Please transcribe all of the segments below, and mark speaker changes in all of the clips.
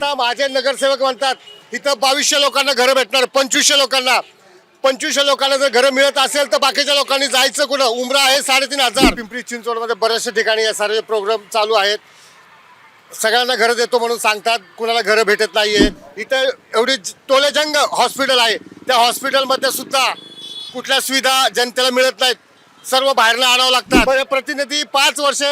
Speaker 1: आता माझे नगरसेवक म्हणतात इथं 2200 लोकांना घरं भेटणार, 2500 लोकांना. 2500 लोकांना जर घरं मिळत असेल तर बाकीच्या लोकांनी जायचं कुठं? उमरा आहे 3500. पिंपरी चिंचवडमध्ये बऱ्याचशा ठिकाणी या सर्व प्रोग्राम चालू आहेत. सगळ्यांना घरं देतो म्हणून सांगतात, कुणाला घरं भेटत नाहीये. इथं एवढी टोलेजंग हॉस्पिटल आहे, त्या हॉस्पिटलमध्ये सुद्धा कुठल्या सुविधा जनतेला मिळत नाहीत. सर्व बाहेरनं आणावं लागतात. प्रतिनिधी 5 वर्ष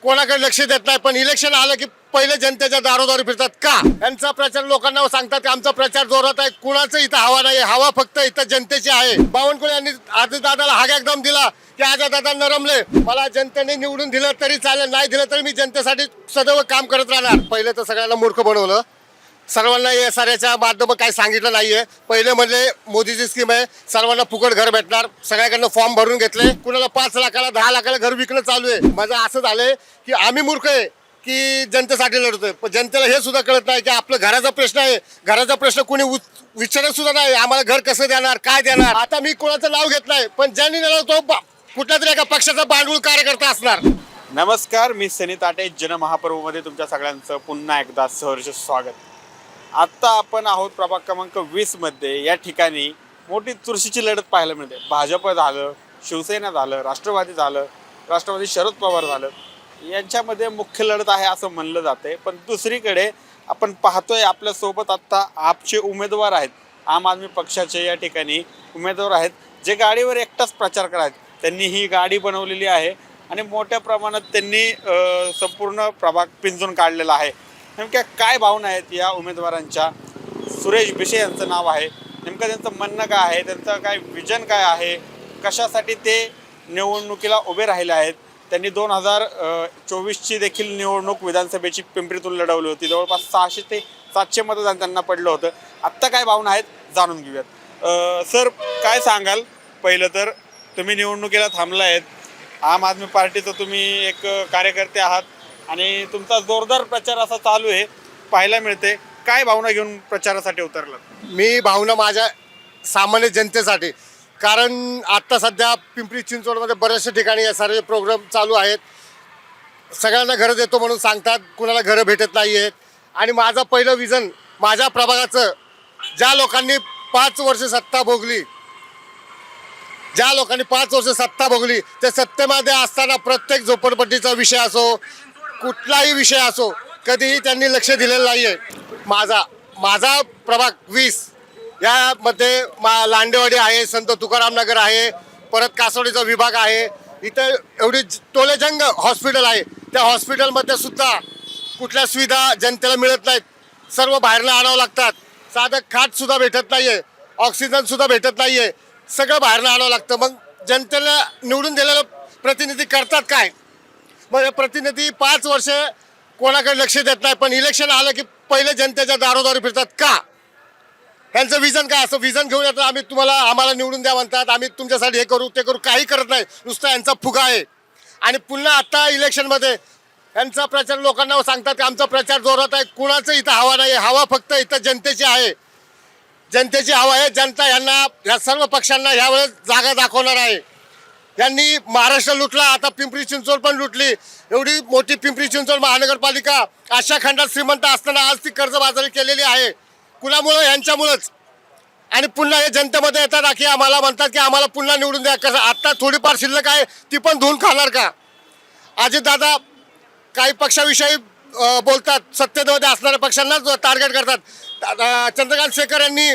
Speaker 1: कोणाकडे लक्ष देत नाही, पण इलेक्शन आलं की पहिले जनतेच्या दारोदारी फिरतात का? यांचा प्रचार लोकांना सांगतात की आमचा प्रचार जोरात आहे. कुणाचं इथं हवा नाही, हवा फक्त इथं जनतेची आहे. बावनकुळे यांनी दादाला हाग एकदम दिला की दादा नरमले. मला जनतेने निवडून दिलं तरी चालेल, नाही दिलं तरी मी जनतेसाठी सदैव काम करत राहणार. पहिले तर सगळ्यांना मूर्ख बनवलं, सर्वांना या साऱ्याच्या माध्यम काही सांगितलं नाहीये. पहिले म्हणले मोदीची स्कीम आहे, सर्वांना फुकट घर भेटणार, सगळ्याकडनं फॉर्म भरून घेतले. कुणाला 5 लाखाला 10 लाखाला घर विकणं चालू आहे. माझं असं झालंय की आम्ही मूर्ख आहे की जनतेसाठी लढतोय, पण जनतेला हे सुद्धा कळत नाही की आपलं घराचा प्रश्न आहे. घराचा प्रश्न कोणी विचारत सुद्धा नाही. आम्हाला घर कसं देणार, काय देणार. आता मी कोणाचं नाव घेत नाही, पण ज्यांनी दिलं तो कुठल्या तरी एका पक्षाचा बांडूळ कार्यकर्ता असणार.
Speaker 2: नमस्कार, मी सनी ताटे. जनमहापर्वमध्ये तुमच्या सगळ्यांचं पुन्हा एकदा सहर्ष स्वागत. आत्ता आपण आहोत प्रभाग क्रमांक 20 मध्ये. या ठिकाणी मोठी चुरशीची लढत पाहायला मिळते. भाजप झालं, शिवसेना झालं, राष्ट्रवादी झालं, राष्ट्रवादी शरद पवार झालं, यांच्यामध्ये मुख्य लढत आहे असं म्हणलं जाते. पण दुसरीकडे आपण पाहतोय आपल्यासोबत आत्ता आपचे उमेदवार आहेत. आम आदमी पक्षाचे या ठिकाणी उमेदवार आहेत, जे गाडीवर एकटाच प्रचार करायत. त्यांनी ही गाडी बनवलेली आहे आणि मोठ्या प्रमाणात त्यांनी संपूर्ण प्रभाग पिंजून काढलेला आहे. नेमक्या काय भावना आहेत या उमेदवारांच्या? सुरेश भिशे यांचं नाव आहे. नेमकं त्यांचं म्हणणं काय आहे, त्यांचं काय विजन काय आहे, कशासाठी ते निवडणुकीला उभे राहिले आहेत? त्यांनी 2024ची देखील निवडणूक विधानसभेची पिंपरीतून लढवली होती. जवळपास 600 ते 700 मतदान त्यांना पडलं होतं. आत्ता काय भावना आहेत जाणून घेऊयात. सर, काय सांगाल? पहिलं तर तुम्ही निवडणुकीला थांबला आहेत, आम आदमी पार्टीचं तुम्ही एक कार्यकर्ते आहात आणि तुमचा जोरदार प्रचार असा चालू आहे पाहायला मिळते. काय भावना घेऊन प्रचारासाठी उतरलात?
Speaker 1: मी भावना माझ्या सामान्य जनतेसाठी, कारण आत्ता सध्या पिंपरी चिंचवडमध्ये बऱ्याचशा ठिकाणी या सर्व प्रोग्राम चालू आहेत. सगळ्यांना घरं देतो म्हणून सांगतात, कुणाला घरं भेटत नाही आहेत. आणि माझं पहिलं विजन माझ्या प्रभागाचं, ज्या लोकांनी 5 वर्ष सत्ता भोगली, त्या सत्तेमध्ये असताना प्रत्येक झोपडपट्टीचा विषय असो, कुठलाही विषय असो, कधीही त्यांनी लक्ष दिलेलं नाही आहे. माझा प्रभाग 20 यामध्ये लांडेवाडी आहे, संत तुकाराम नगर आहे, परत कासोडीचा विभाग आहे. इथं एवढी टोलेजंग हॉस्पिटल आहे, त्या हॉस्पिटलमध्ये सुद्धा कुठल्या सुविधा जनतेला मिळत नाहीत. सर्व बाहेरनं आणावं लागतात. साधं खाटसुद्धा भेटत नाही आहे, ऑक्सिजनसुद्धा भेटत नाही आहे. सगळं बाहेरनं आणावं लागतं. मग जनतेला निवडून दिलेलं प्रतिनिधी करतात काय? मग प्रतिनिधी 5 वर्ष कोणाकडे लक्ष देत नाही, पण इलेक्शन आलं की पहिले जनतेच्या दारोदारी फिरतात का? यांचं विजन काय? असं विजन घेऊन येतं, आम्हाला निवडून द्या म्हणतात, आम्ही तुमच्यासाठी हे करू ते करू, काही करत नाही. नुसता यांचा फुगा आहे. आणि पुन्हा आता इलेक्शनमध्ये यांचा प्रचार लोकांना सांगतात की आमचा प्रचार जोरात आहे. कुणाचं इथं हवा नाही, हवा फक्त इथं जनतेची आहे. जनतेची हवा आहे. जनता या सर्व पक्षांना यावेळेस जागा दाखवणार आहे. यांनी महाराष्ट्र लुटला, आता पिंपरी चिंचवड पण लुटली. एवढी मोठी पिंपरी चिंचवड महानगरपालिका अशा खंडात श्रीमंत असताना आज ती कर्जबाजारी केलेली आहे. कुणामुळं? यांच्यामुळंच. आणि पुन्हा हे जनतेमध्ये येतात की आम्हाला म्हणतात की आम्हाला पुन्हा निवडून द्या. कसं आता थोडीफार शिल्लक आहे ती पण धुवून खाणार का? अजितदादा काही पक्षाविषयी बोलतात, सत्तेमध्ये असणाऱ्या पक्षांनाच टार्गेट करतात. चंद्रकांत शेखर यांनी,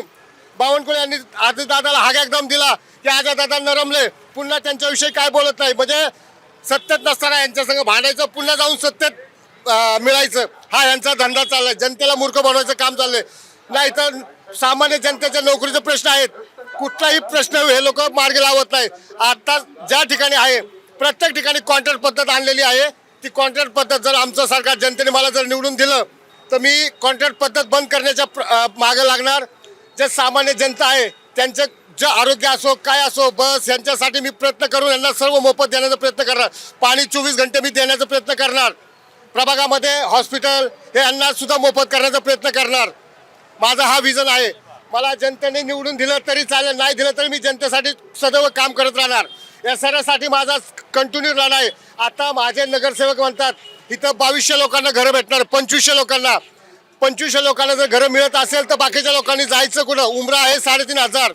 Speaker 1: बावनकुळे यांनी अजितदादाला हाग एकदम दिला की अजितदादा नरमले. पुन्हा त्यांच्याविषयी काय बोलत नाही. म्हणजे सत्तेत नसताना यांच्यासंग भांडायचं, पुन्हा जाऊन सत्तेत मिळायचं, हा यांचा धंदा चाललाय. जनतेला मूर्ख बनवायचं काम चाललंय. नाही तर सामान्य जनतेच्या नोकरीचे प्रश्न आहेत, कुठलाही प्रश्न हे लोक मार्गी लावत नाही. आता ज्या ठिकाणी आहे प्रत्येक ठिकाणी कॉन्ट्रॅक्ट पद्धत आणलेली आहे. ती कॉन्ट्रॅक्ट पद्धत जर आमचं सरकार, जनतेने मला जर निवडून दिलं तर मी कॉन्ट्रॅक्ट पद्धत बंद करण्याच्या मागे लागणार. जे सामान्य जनता आहे त्यांचं जे आरोग्य असो, काय असो, बस, यांच्यासाठी मी प्रयत्न करून यांना सर्व मोफत देण्याचा प्रयत्न करणार. पाणी 24 घंटे मी देण्याचा प्रयत्न करणार. प्रभागामध्ये हॉस्पिटल हे यांना सुद्धा मोफत करण्याचा प्रयत्न करणार. माझा हा विजन आहे. मला जनतेने निवडून दिलं तरी चालेल, नाही दिलं तरी मी जनतेसाठी सदैव काम करत राहणार. या सर्वासाठी माझा कंटिन्यू लढा आहे. आता माझे नगरसेवक म्हणतात इथं 2200 लोकांना घरं भेटणार, 2500 लोकांना. 2500 लोकांना जर घरं मिळत असेल तर बाकीच्या लोकांनी जायचं कुठं? उमरा आहे 3,500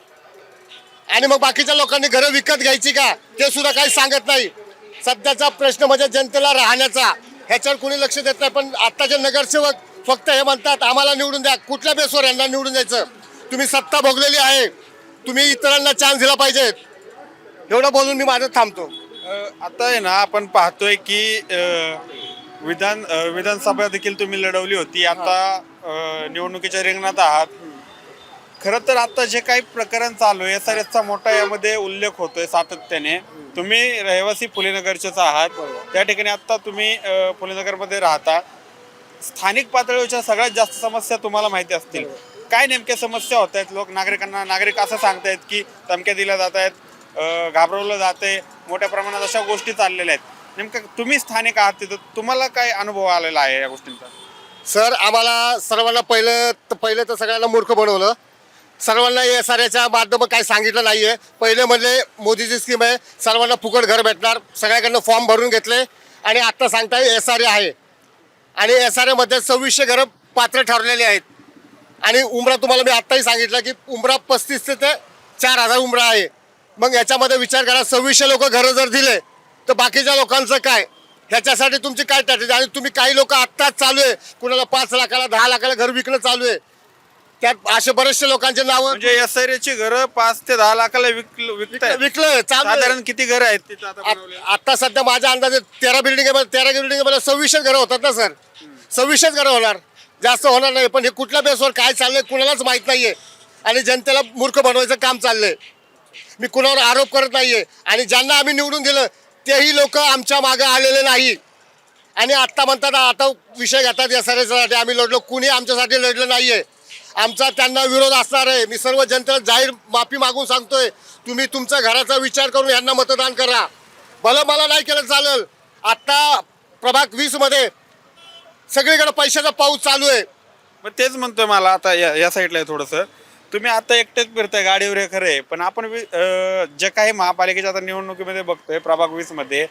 Speaker 1: आणि मग बाकीच्या लोकांनी घरं विकत घ्यायची का ते सुद्धा काही सांगत नाही. सध्याचा प्रश्न म्हणजे जनतेला राहण्याचा, ह्याच्यावर कोणी लक्ष देत नाही. पण आत्ताचे नगरसेवक फक्त हे म्हणतात आम्हाला निवडून द्या. कुठल्या बेसवर यांना निवडून द्यायचं? तुम्ही सत्ता भोगलेली आहे, तुम्ही इतरांना चान्स दिला पाहिजे. एवढं बोलून मी माझं थांबतो.
Speaker 2: आता आहे ना आपण पाहतोय की विधानसभा देखील तुम्ही लढवली होती. आता निवडणुकीच्या रिंगणात आहात. खरं तर आता जे काही प्रकरण चालू आहे SRSचा मोठा यामध्ये उल्लेख होतोय सातत्याने. तुम्ही रहिवासी फुलेनगरचेच आहात. त्या ठिकाणी आता तुम्ही फुलेनगरमध्ये राहता. स्थानिक पातळीवरच्या सगळ्यात जास्त समस्या तुम्हाला माहिती असतील. काय नेमक्या समस्या होत आहेत? नागरिक असं सांगतायत की धमक्या दिल्या जात आहेत, घाबरवलं जाते, मोठ्या प्रमाणात अशा गोष्टी चाललेल्या आहेत. नेमकं तुम्ही स्थानिक आहात तिथं, तुम्हाला काय अनुभव आलेला आहे या गोष्टींचा?
Speaker 1: सर, आम्हाला सर्वांना पहिलं तर सगळ्यांना मूर्ख बनवलं. सर्वांना SRSच्या माध्यमात काही सांगितलं नाहीये. पहिले म्हणले मोदीची स्कीम आहे, सर्वांना फुकट घर भेटणार, सगळ्याकडनं फॉर्म भरून घेतले आणि आत्ता सांगताय SRS आहे. आणि SRSमध्ये 2600 घरं पात्र ठरलेली आहेत. आणि उमरा तुम्हाला मी आत्ताही सांगितलं की उमरा 35 ते 4000 उमरा आहे. मग याच्यामध्ये विचार करा, 2600 लोक घरं जर दिले तर बाकीच्या लोकांचं काय? ह्याच्यासाठी तुमची काय स्ट्रॅटेजी? आणि तुम्ही काही लोक आत्ताच चालू आहे, कुणाला 5 लाखाला 10 लाखाला घर विकणं चालू आहे. त्यात असे बरेचसे लोकांचे नावं
Speaker 2: म्हणजे SRSची घरं 5 ते 10 लाखाला विकतायत.
Speaker 1: विकलं चालू आहे.
Speaker 2: साधारण किती घरं आहेत तिथं आता बनवलेली?
Speaker 1: आता सध्या माझ्या अंदाजे 13 बिल्डिंग 26 घरं होतात ना सर. 26 घरं होणार, जास्त होणार नाही. पण हे कुठल्या बेसवर काय चाललंय कुणालाच माहित नाहीये आणि जनतेला मूर्ख बनवायचं काम चाललंय. मी कुणावर आरोप करत नाहीये. आणि ज्यांना आम्ही निवडून दिलं तेही लोक आमच्या मागे आलेले नाही. आणि आत्ता म्हणतात आता विषय घेतात SRSसाठी आम्ही लढलो. कुणी आमच्यासाठी लढलं नाहीये. आमचा त्यांना विरोध असणार आहे. मी सर्व जनतेला जाहीर माफी मागून सांगतोय, तुम्ही तुमच्या घराचा विचार करून यांना मतदान करा. भलं मला नाही केलं चालेल. आत्ता प्रभाग 20 मध्ये सगळीकडे पैशाचा पाऊस चालू आहे.
Speaker 2: मग तेच म्हणतोय मला आता या साईडला आहे थोडंसं. तुम्ही आता एकटेच फिरताय गाडीवर, हे खरं आहे. पण आपण जे काही महापालिकेच्या आता निवडणुकीमध्ये बघतोय प्रभाग 20 मध्ये,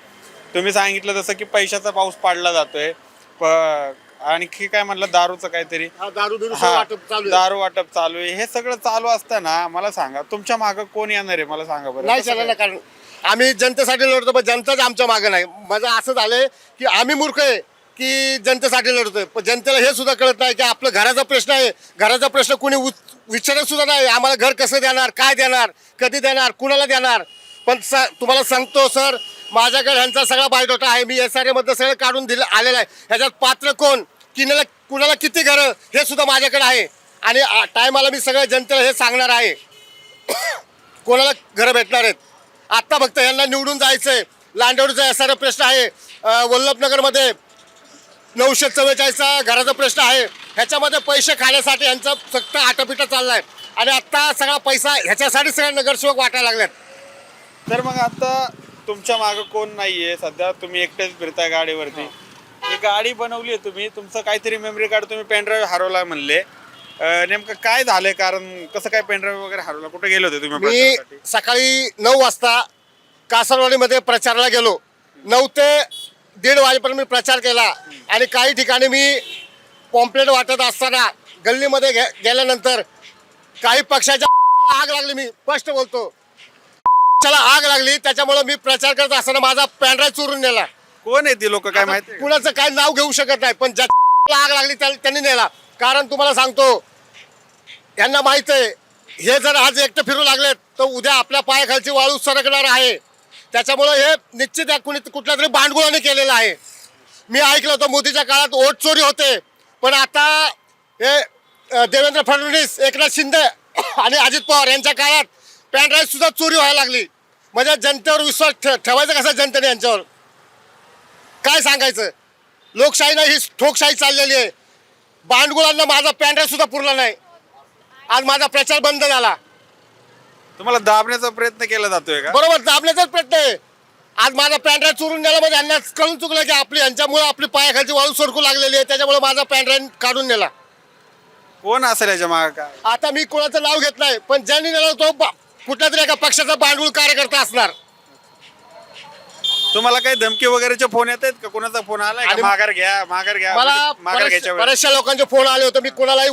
Speaker 2: तुम्ही सांगितलं जसं की पैशाचा पाऊस पाडला जातोय. आणखी काय म्हणलं, दारूचं काहीतरी दारू वाटप चालू आहे. हे सगळं चालू असताना मला सांगा, तुमच्या मागं कोण येणार आहे मला सांगा बरं?
Speaker 1: नाही चालणार, कारण आम्ही जनतेसाठी लढतो पण जनताच आमच्या मागे नाही. माझं असं झालंय की आम्ही मूर्ख आहे की जनतेसाठी लढतोय, पण जनतेला हे सुद्धा कळत नाही की आपलं घराचा प्रश्न आहे. घराचा प्रश्न कोणी विचारत सुद्धा नाही. आम्हाला घर कसं देणार, काय देणार, कधी देणार, कुणाला देणार. पण तुम्हाला सांगतो सर, माझ्याकडे ह्यांचा सगळा बायोडाटा आहे. मी SRSमध्ये सगळं काढून आलेलं आहे. ह्याच्यात पात्र कोण, कुणाला किती घरं, हे सुद्धा माझ्याकडे आहे. आणि टायमाला मी सगळ्या जनतेला हे सांगणार आहे कोणाला घरं भेटणार आहेत. आत्ता फक्त यांना निवडून जायचं आहे. लांडवडीचा SRS प्रश्न आहे, वल्लभनगरमध्ये 944चा घराचा प्रश्न आहे. ह्याच्यामध्ये पैसे खाण्यासाठी यांचा फक्त आटापिटा चाललाय. आणि आत्ता सगळा पैसा ह्याच्यासाठी सगळे नगरसेवक वाटायला लागलेत.
Speaker 2: तर मग आता तुमच्या मागं कोण नाहीये, सध्या तुम्ही एकटेच फिरताय गाडीवरती. ही गाडी बनवली आहे तुम्ही, तुमचं काहीतरी मेमरी कार्ड तुम्ही पेनड्राईव्ह हरवला म्हणले. नेमकं काय झालंय, कारण कसं काय पेनड्राईव्ह वगैरे हरवला? कुठे गेले होते तुम्ही
Speaker 1: मी
Speaker 2: प्रचारासाठी?
Speaker 1: सकाळी 9 वाजता कासरवाडीमध्ये प्रचाराला गेलो. 9 ते 1:30 वाजेपर्यंत मी प्रचार केला. आणि काही ठिकाणी मी पॉम्पलेट वाटत असताना गल्लीमध्ये गेल्यानंतर काही पक्षाच्या आग लागली. मी स्पष्ट बोलतो, पक्षाला आग लागली. त्याच्यामुळे मी प्रचार करत असताना माझा पेनड्राईव्ह चोरून नेला.
Speaker 2: कोण आहे ती लोक काय माहिती?
Speaker 1: कुणाचं काय नाव घेऊ शकत नाही, पण ज्याला आग लागली त्यांनी नेला. कारण तुम्हाला सांगतो, यांना माहित आहे हे जर आज एकटं फिरू लागलेत तर उद्या आपल्या पायाखालची वाळू सरकणार आहे. त्याच्यामुळे हे निश्चित कुठल्या तरी भांडगुळाने केलेलं आहे. मी ऐकलं होतं मोदीच्या काळात वोट चोरी होते, पण आता हे देवेंद्र फडणवीस, एकनाथ शिंदे आणि अजित पवार यांच्या काळात पेनड्राईव्ह सुद्धा चोरी व्हायला लागली. म्हणजे जनतेवर विश्वास ठेवायचा कसा जनतेने? यांच्यावर काय सांगायचं? लोकशाही नाही, ही ठोकशाही चाललेली आहे. भांडगुळांना माझा पेनड्राईव्ह सुद्धा पुरला नाही. आज माझा प्रचार बंद झाला.
Speaker 2: तुम्हाला दाबण्याचा प्रयत्न केला जातोय का?
Speaker 1: बरोबर, दाबण्याचाच प्रयत्न आहे. आज माझा पेनड्राईव्ह चोरून नेला म्हणजे यांना कळून चुकलं की यांच्यामुळे आपली पायाखालची वाळू सरकू लागलेली आहे. त्याच्यामुळे माझा पेनड्राईव्ह काढून नेला.
Speaker 2: कोण असेल याच्या मागे काय?
Speaker 1: आता मी कोणाचं नाव घेत नाही, पण ज्यांनी नेला तो कुठल्या तरी एका पक्षाचा भांडवल कार्यकर्ता असणार.
Speaker 2: तुम्हाला काही धमकी वगैरेचे फोन येत आहेत का? कोणाचा फोन आलाय का?
Speaker 1: आणि
Speaker 2: माघार घ्या माघार घ्या
Speaker 1: मला
Speaker 2: म्हणजे माघार घ्यायच्या वेळेस
Speaker 1: बऱ्याचशा लोकांचे फोन आले होते, मी कोणालाही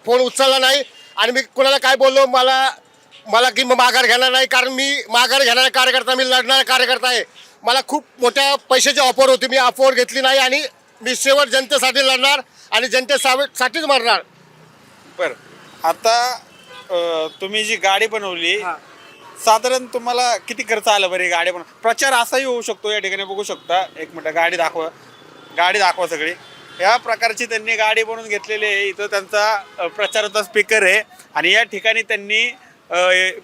Speaker 1: फोन उचलला नाही. आणि मी कोणाला काय बोललो, मला की माघार घेणार नाही, कारण मी माघार घेणारा कार्यकर्ता, मी लढणारा कार्यकर्ता आहे. मला खूप मोठ्या पैशाची ऑफर होती, मी ऑफर घेतली नाही आणि मी शेवट जनतेसाठी लढणार आणि जनतेसाठीच मरणार.
Speaker 2: बर आता तुम्ही जी गाडी बनवली साधारण तुम्हाला किती खर्च आला बरं? ही गाडी बनव प्रचार असाही होऊ शकतो. या ठिकाणी बघू शकता, एक मिनिट गाडी दाखवा सगळी. या प्रकारची त्यांनी गाडी बनवून घेतलेली आहे. इथं त्यांचा प्रचाराचा स्पीकर आहे आणि या ठिकाणी त्यांनी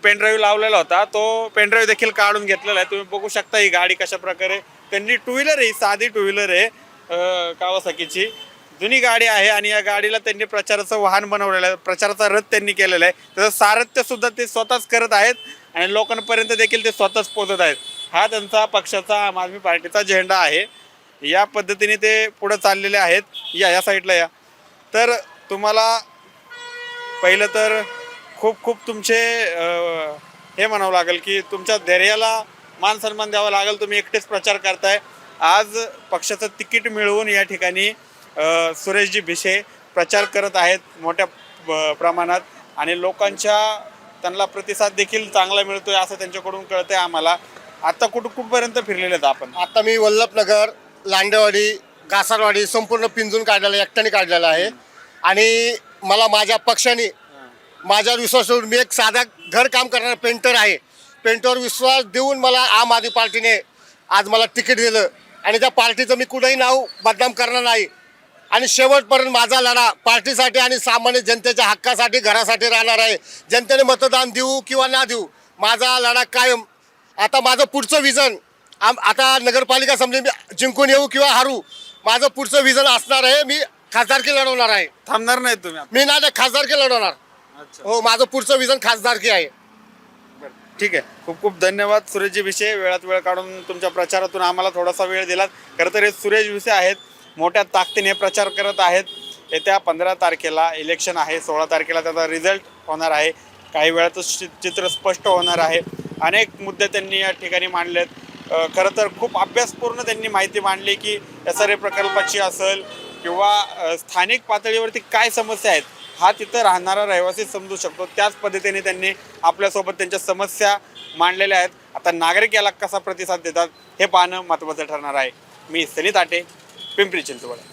Speaker 2: पेनड्राईव्ह लावलेला होता, तो पेनड्राईव्ह देखील काढून घेतलेला आहे. तुम्ही बघू शकता ही गाडी कशा प्रकारे त्यांनी टू व्हीलर आहे, साधी टू व्हीलर आहे कावासाकीची जुनी गाडी आहे आणि या गाडीला त्यांनी प्रचाराचं वाहन बनवलेलं आहे, प्रचाराचा रथ त्यांनी केलेला आहे. त्याचं सारथ्य सुद्धा ते स्वतःच करत आहेत आणि लोकांपर्यंत देखील ते स्वतःच पोहोचत आहेत. हा त्यांचा पक्षाचा आम आदमी पार्टीचा झेंडा आहे. या पद्धतीने ते पुढे चाललेले आहेत. या साईडला या. तर तुम्हाला पहिलं तर खूप खूप तुमचे हे म्हणावं लागेल की तुमच्या धैर्याला मान सन्मान द्यावा लागेल. तुम्ही एकटेच प्रचार करताय. आज पक्षाचं तिकीट मिळवून या ठिकाणी सुरेशजी भिसे प्रचार करत आहेत मोठ्या प्रमाणात आणि त्यांना प्रतिसाद देखील चांगला मिळतोय असं त्यांच्याकडून कळतंय आम्हाला. आता कुठपर्यंत फिरलेले आहेत आपण?
Speaker 1: आता मी वल्लभनगर, लांडेवाडी, कासारवाडी संपूर्ण पिंजून काढलेलं आहे, एकट्याने काढलेलं आहे. आणि मला माझ्या पक्षाने माझ्यावर विश्वास ठेवून, मी एक साधा घर काम करणारा पेंटर आहे, पेंटरवर विश्वास देऊन मला आम आदमी पार्टीने आज मला तिकीट दिलं आणि त्या पार्टीचं मी कुठंही नाव बदनाम करणार नाही. आणि शेवटपर्यंत माझा लढा पार्टीसाठी आणि सामान्य जनतेच्या हक्कासाठी, घरासाठी राहणार आहे. जनतेने मतदान देऊ किंवा ना देऊ, माझा लढा कायम. आता माझं पुढचं विजन, आता नगरपालिका समजे मी जिंकून येऊ किंवा हारू, माझं पुढचं विजन असणार आहे, मी खासदारकी लढवणार आहे.
Speaker 2: थांबणार नाही तुम्ही?
Speaker 1: मी नाही खासदारकी लढवणार. हो, माझं पुढचं विजन खासदारकी आहे.
Speaker 2: ठीक आहे. खूप खूप धन्यवाद सुरेशजी भिसे, वेळात वेळ काढून तुमच्या प्रचारातून आम्हाला थोडासा वेळ दिलात. खरं तर हे सुरेश भिसे आहेत, मोठ्या ताकदीने प्रचार करत आहेत. येत्या 15 तारखेला इलेक्शन आहे, 16 तारखेला त्याचा रिझल्ट होणार आहे. काही वेळातच चित्र स्पष्ट होणार आहे. अनेक मुद्दे त्यांनी या ठिकाणी मांडलेत. खरं तर खूप अभ्यासपूर्ण त्यांनी माहिती मांडली की SRA प्रकल्पाची असेल किंवा स्थानिक पातळीवरती काय समस्या आहेत, हा तिथं राहणारा रहिवासी समजू शकतो. त्याच पद्धतीने त्यांनी आपल्यासोबत त्यांच्या समस्या मांडलेल्या आहेत. आता नागरिक याला कसा प्रतिसाद देतात हे पाहणं महत्त्वाचं ठरणार आहे. मी सनी ताटे, पिंपरी चिंचवड.